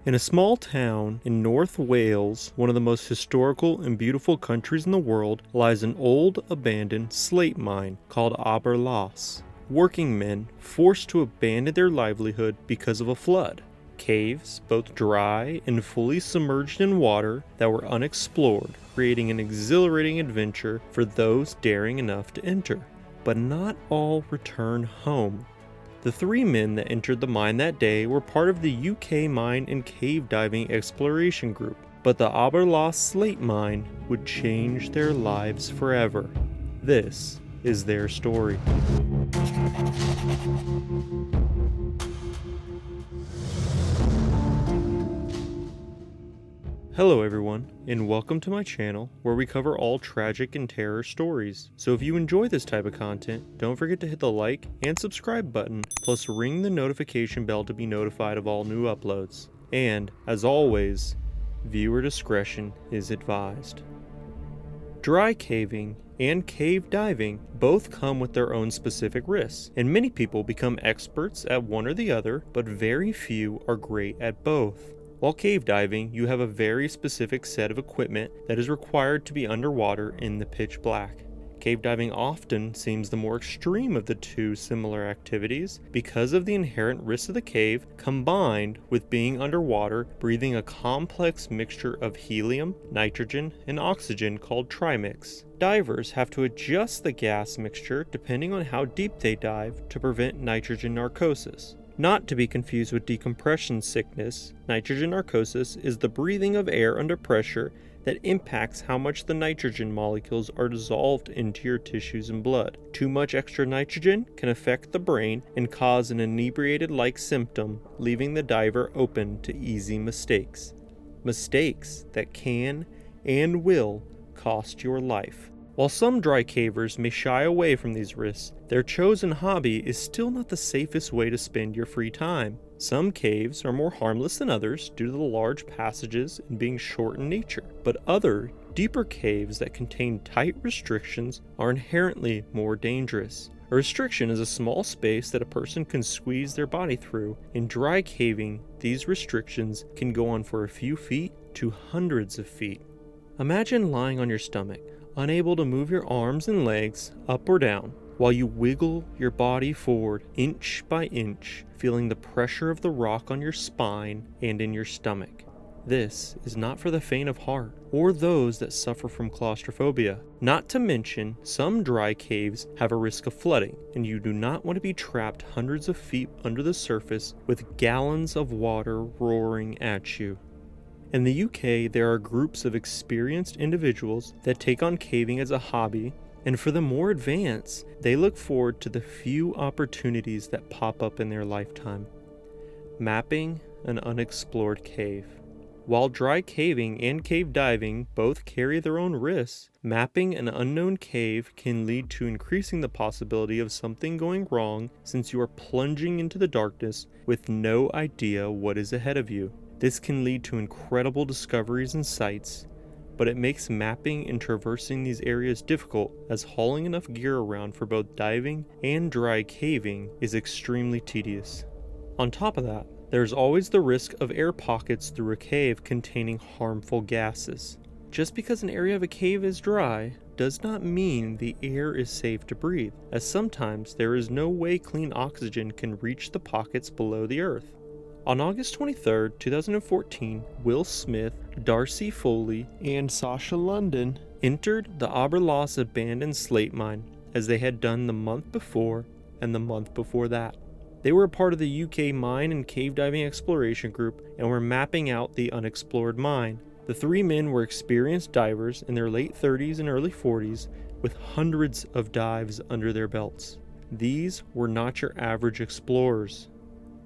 In a small town in North Wales, one of the most historical and beautiful countries in the world, lies an old, abandoned slate mine called Aber Las. Working men forced to abandon their livelihood because of a flood. Caves, both dry and fully submerged in water, that were unexplored, creating an exhilarating adventure for those daring enough to enter. But not all return home. The 3 men that entered the mine that day were part of the UK mine and cave diving exploration group, but the Aber Las slate mine would change their lives forever. This is their story. Hello everyone, and welcome to my channel where we cover all tragic and terror stories. So if you enjoy this type of content, don't forget to hit the like and subscribe button, plus ring the notification bell to be notified of all new uploads. And, as always, viewer discretion is advised. Dry caving and cave diving both come with their own specific risks, and many people become experts at one or the other, but very few are great at both. While cave diving, you have a very specific set of equipment that is required to be underwater in the pitch black. Cave diving often seems the more extreme of the two similar activities because of the inherent risks of the cave, combined with being underwater, breathing a complex mixture of helium, nitrogen, and oxygen called trimix. Divers have to adjust the gas mixture depending on how deep they dive to prevent nitrogen narcosis. Not to be confused with decompression sickness, nitrogen narcosis is the breathing of air under pressure that impacts how much the nitrogen molecules are dissolved into your tissues and blood. Too much extra nitrogen can affect the brain and cause an inebriated-like symptom, leaving the diver open to easy mistakes. Mistakes that can and will cost your life. While some dry cavers may shy away from these risks, their chosen hobby is still not the safest way to spend your free time. Some caves are more harmless than others due to the large passages and being short in nature, but other, deeper caves that contain tight restrictions are inherently more dangerous. A restriction is a small space that a person can squeeze their body through. In dry caving, these restrictions can go on for a few feet to hundreds of feet. Imagine lying on your stomach, unable to move your arms and legs up or down, while you wiggle your body forward inch by inch, feeling the pressure of the rock on your spine and in your stomach. This is not for the faint of heart, or those that suffer from claustrophobia. Not to mention, some dry caves have a risk of flooding, and you do not want to be trapped hundreds of feet under the surface with gallons of water roaring at you. In the UK, there are groups of experienced individuals that take on caving as a hobby, and for the more advanced, they look forward to the few opportunities that pop up in their lifetime. Mapping an unexplored cave. While dry caving and cave diving both carry their own risks, mapping an unknown cave can lead to increasing the possibility of something going wrong since you are plunging into the darkness with no idea what is ahead of you. This can lead to incredible discoveries and sights, but it makes mapping and traversing these areas difficult, as hauling enough gear around for both diving and dry caving is extremely tedious. On top of that, there's always the risk of air pockets through a cave containing harmful gases. Just because an area of a cave is dry does not mean the air is safe to breathe, as sometimes there is no way clean oxygen can reach the pockets below the earth. On August 23, 2014, Will Smith, Darcy Foley, and Sasha London entered the Aber Las abandoned slate mine, as they had done the month before and the month before that. They were a part of the UK mine and cave diving exploration group and were mapping out the unexplored mine. The 3 men were experienced divers in their late 30s and early 40s with hundreds of dives under their belts. These were not your average explorers.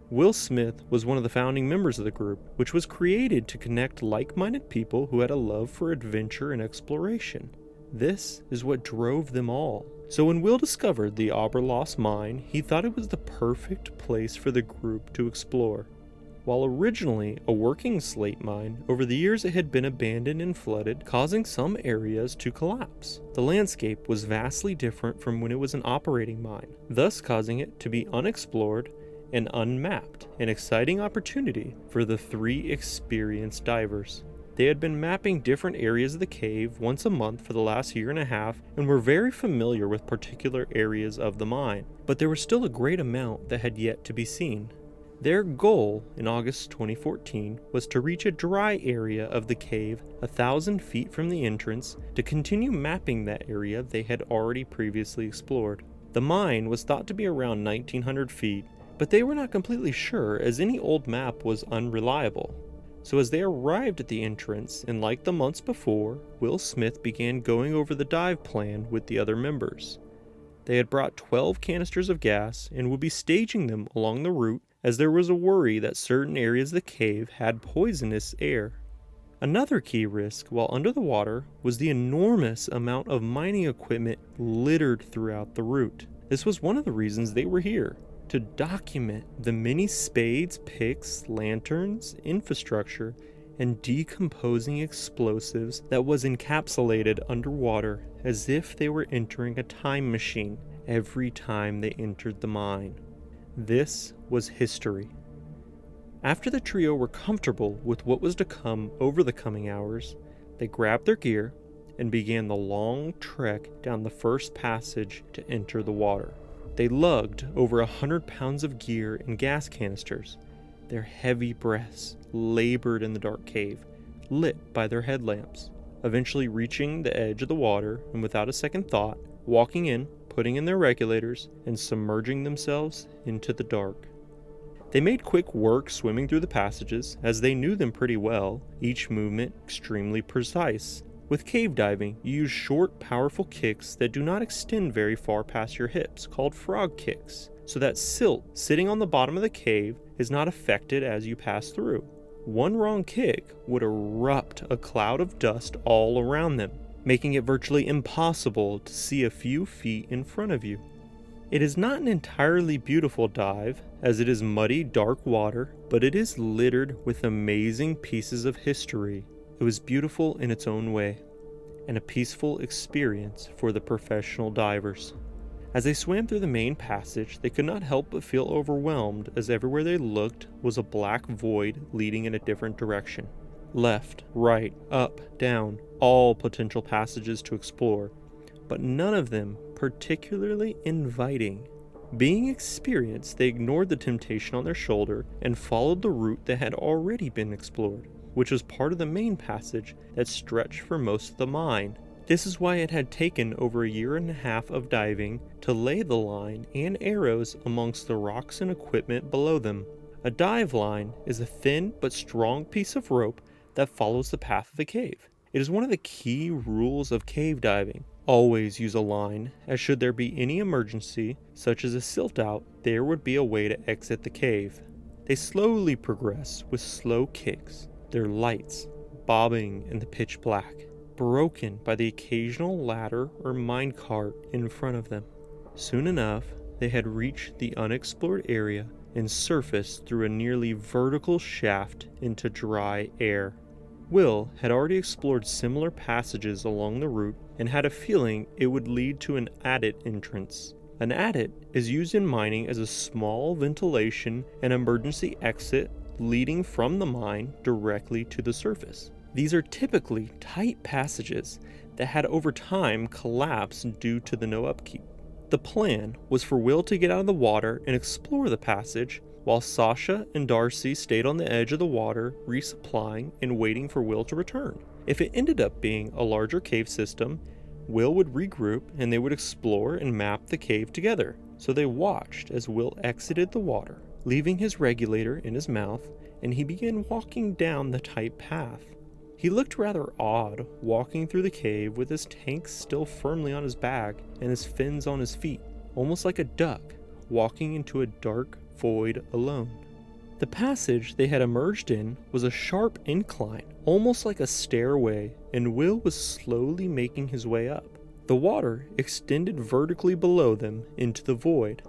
Will Smith was one of the founding members of the group, which was created to connect like-minded people who had a love for adventure and exploration. This is what drove them all. So when Will discovered the Aber Las mine, he thought it was the perfect place for the group to explore. While originally a working slate mine, over the years it had been abandoned and flooded, causing some areas to collapse. The landscape was vastly different from when it was an operating mine, thus causing it to be unexplored and unmapped, an exciting opportunity for the three experienced divers. They had been mapping different areas of the cave once a month for the last year and a half and were very familiar with particular areas of the mine, but there was still a great amount that had yet to be seen. Their goal in August 2014 was to reach a dry area of the cave 1,000 feet from the entrance to continue mapping that area they had already previously explored. The mine was thought to be around 1,900 feet, but they were not completely sure as any old map was unreliable. So as they arrived at the entrance, and like the months before, Will Smith began going over the dive plan with the other members. They had brought 12 canisters of gas and would be staging them along the route as there was a worry that certain areas of the cave had poisonous air. Another key risk while under the water was the enormous amount of mining equipment littered throughout the route. This was one of the reasons they were here, to document the many spades, picks, lanterns, infrastructure, and decomposing explosives that was encapsulated underwater as if they were entering a time machine every time they entered the mine. This was history. After the trio were comfortable with what was to come over the coming hours, they grabbed their gear and began the long trek down the first passage to enter the water. They lugged over 100 pounds of gear and gas canisters. Their heavy breaths labored in the dark cave, lit by their headlamps, eventually reaching the edge of the water and without a second thought, walking in, putting in their regulators, and submerging themselves into the dark. They made quick work swimming through the passages, as they knew them pretty well, each movement extremely precise. With cave diving, you use short, powerful kicks that do not extend very far past your hips, called frog kicks, so that silt sitting on the bottom of the cave is not affected as you pass through. One wrong kick would erupt a cloud of dust all around them, making it virtually impossible to see a few feet in front of you. It is not an entirely beautiful dive, as it is muddy, dark water, but it is littered with amazing pieces of history. It was beautiful in its own way, and a peaceful experience for the professional divers. As they swam through the main passage, they could not help but feel overwhelmed, as everywhere they looked was a black void leading in a different direction. Left, right, up, down, all potential passages to explore, but none of them particularly inviting. Being experienced, they ignored the temptation on their shoulder and followed the route that had already been explored, which was part of the main passage that stretched for most of the mine. This is why it had taken over a year and a half of diving to lay the line and arrows amongst the rocks and equipment below them. A dive line is a thin but strong piece of rope that follows the path of the cave. It is one of the key rules of cave diving. Always use a line, as should there be any emergency, such as a silt out, there would be a way to exit the cave. They slowly progress with slow kicks, their lights bobbing in the pitch black, broken by the occasional ladder or minecart in front of them. Soon enough, they had reached the unexplored area and surfaced through a nearly vertical shaft into dry air. Will had already explored similar passages along the route and had a feeling it would lead to an adit entrance. An adit is used in mining as a small ventilation and emergency exit leading from the mine directly to the surface. These are typically tight passages that had over time collapsed due to the no upkeep. The plan was for Will to get out of the water and explore the passage, while Sasha and Darcy stayed on the edge of the water, resupplying and waiting for Will to return. If it ended up being a larger cave system, Will would regroup and they would explore and map the cave together. So they watched as Will exited the water, leaving his regulator in his mouth, and he began walking down the tight path. He looked rather odd, walking through the cave with his tank still firmly on his back and his fins on his feet, almost like a duck, walking into a dark void alone. The passage they had emerged in was a sharp incline, almost like a stairway, and Will was slowly making his way up. The water extended vertically below them into the void.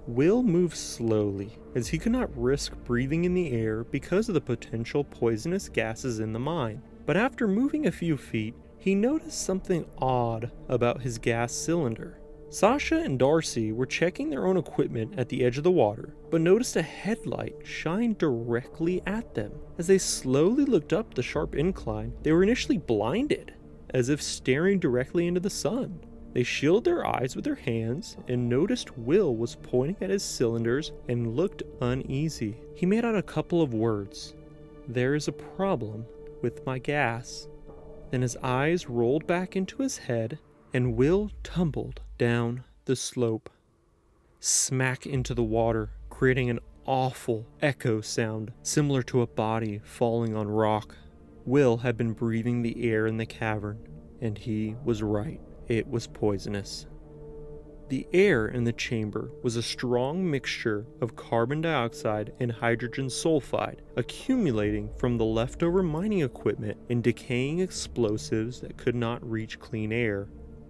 Will moved slowly, as he could not risk breathing in the air because of the potential poisonous gases in the mine. But after moving a few feet, he noticed something odd about his gas cylinder. Sasha and Darcy were checking their own equipment at the edge of the water, but noticed a headlight shine directly at them. As they slowly looked up the sharp incline, they were initially blinded, as if staring directly into the sun. They shielded their eyes with their hands and noticed Will was pointing at his cylinders and looked uneasy. He made out a couple of words. "There is a problem with my gas." Then his eyes rolled back into his head and Will tumbled down the slope, smack into the water, creating an awful echo sound similar to a body falling on rock. Will had been breathing the air in the cavern, and he was right. It was poisonous. The air in the chamber was a strong mixture of carbon dioxide and hydrogen sulfide, accumulating from the leftover mining equipment and decaying explosives that could not reach clean air.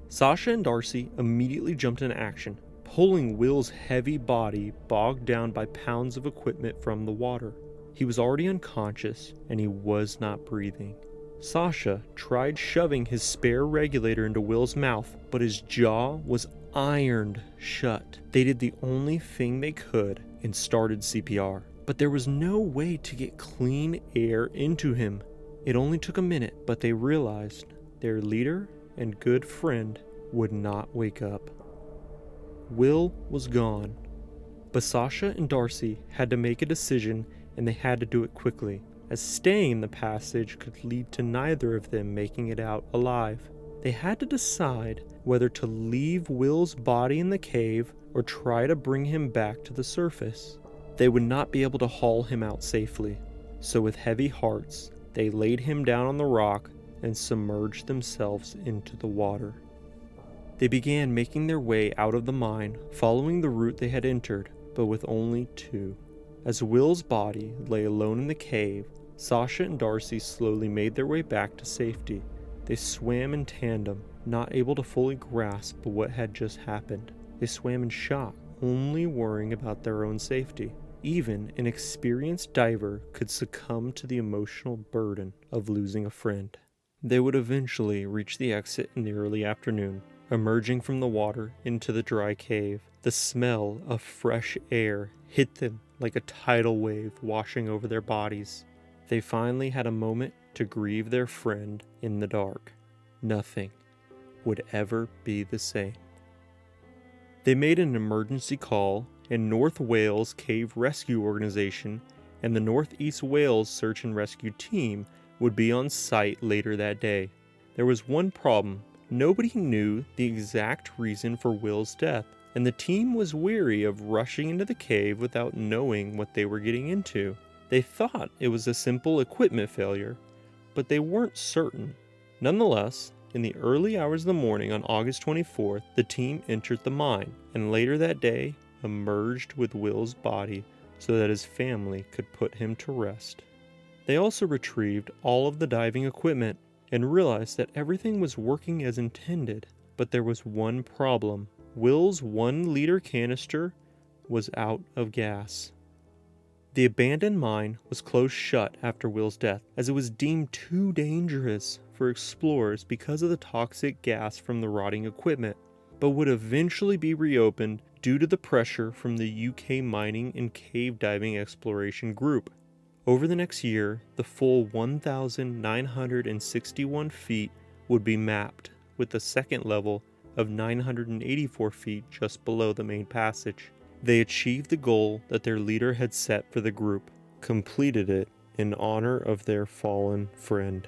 Sasha and Darcy immediately jumped into action, pulling Will's heavy body bogged down by pounds of equipment from the water. He was already unconscious, and he was not breathing. Sasha tried shoving his spare regulator into Will's mouth, but his jaw was ironed shut. They did the only thing they could and started CPR, but there was no way to get clean air into him. It only took a minute, but they realized their leader and good friend would not wake up. Will was gone, but Sasha and Darcy had to make a decision, and they had to do it quickly, as staying in the passage could lead to neither of them making it out alive. They had to decide whether to leave Will's body in the cave or try to bring him back to the surface. They would not be able to haul him out safely, so with heavy hearts, they laid him down on the rock and submerged themselves into the water. They began making their way out of the mine, following the route they had entered, but with only two. As Will's body lay alone in the cave, Sasha and Darcy slowly made their way back to safety. They swam in tandem, not able to fully grasp what had just happened. They swam in shock, only worrying about their own safety. Even an experienced diver could succumb to the emotional burden of losing a friend. They would eventually reach the exit in the early afternoon, emerging from the water into the dry cave. The smell of fresh air hit them like a tidal wave washing over their bodies. They finally had a moment to grieve their friend in the dark. Nothing would ever be the same. They made an emergency call, and North Wales Cave Rescue Organization and the Northeast Wales Search and Rescue Team would be on site later that day. There was one problem. Nobody knew the exact reason for Will's death, and the team was weary of rushing into the cave without knowing what they were getting into. They thought it was a simple equipment failure, but they weren't certain. Nonetheless, in the early hours of the morning on August 24th, the team entered the mine, and later that day emerged with Will's body so that his family could put him to rest. They also retrieved all of the diving equipment and realized that everything was working as intended, but there was one problem. Will's 1-liter canister was out of gas. The abandoned mine was closed shut after Will's death, as it was deemed too dangerous for explorers because of the toxic gas from the rotting equipment, but would eventually be reopened due to the pressure from the UK Mining and Cave Diving Exploration Group. Over the next year, the full 1,961 feet would be mapped, with the second level of 984 feet just below the main passage. They achieved the goal that their leader had set for the group, completed it in honor of their fallen friend.